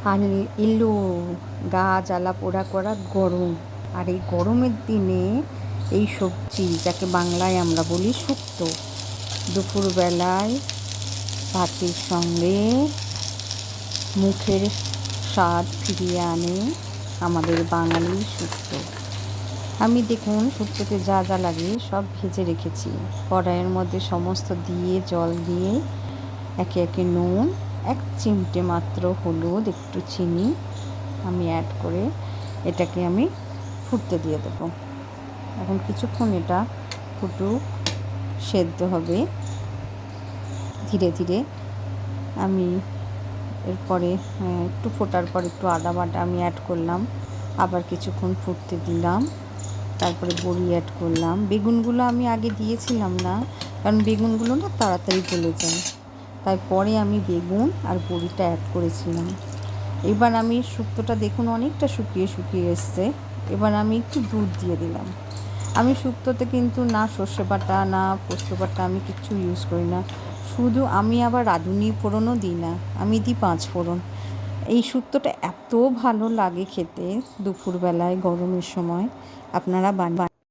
আর এলো গা জ্বালা পোড়া করা গরম। আর এই গরমের দিনে এই সবজি, যাকে বাংলায় আমরা বলি শুক্তো, দুপুরবেলায় ভাতের সঙ্গে মুখের স্বাদ ফিরিয়ে আনে আমাদের বাঙালির শুক্তো। আমি দেখুন শুক্তোতে যা যা লাগে সব ভেজে রেখেছি। কড়াইয়ের মধ্যে সমস্ত দিয়ে জল দিয়ে একে একে নুন, 1 চিমটে মাত্র হলুদ, একটু চিনি আমি অ্যাড করে এটাকে আমি ফুটতে দিয়ে দেবো। এখন কিছুক্ষণ এটা ফুটুক, সেদ্ধ হবে ধীরে ধীরে। আমি এরপরে একটু ফোটার পর একটু আদা বাটা আমি অ্যাড করলাম, আবার কিছুক্ষণ ফুটতে দিলাম, তারপরে বড়ি অ্যাড করলাম। বেগুনগুলো আমি আগে দিয়েছিলাম না, কারণ বেগুনগুলো না তাড়াতাড়ি গলে যায়, তাই পরে আমি বেগুন আর বড়িটা অ্যাড করেছিলাম। এবার আমি শুক্তোটা দেখুন অনেকটা শুকিয়ে শুকিয়ে এসছে। এবার আমি একটু দুধ দিয়ে দিলাম। আমি শুক্তোতে কিন্তু না সর্ষে বাটা না পোস্ত বাটা আমি কিচ্ছু ইউজ করি না, শুধু আমি আবার রাঁধুনি ফোড়নও দিই না, আমি দিই 5 ফোড়ন। এই শুক্তোটা এত ভালো লাগে খেতে দুপুরবেলায় গরমের সময়, আপনারা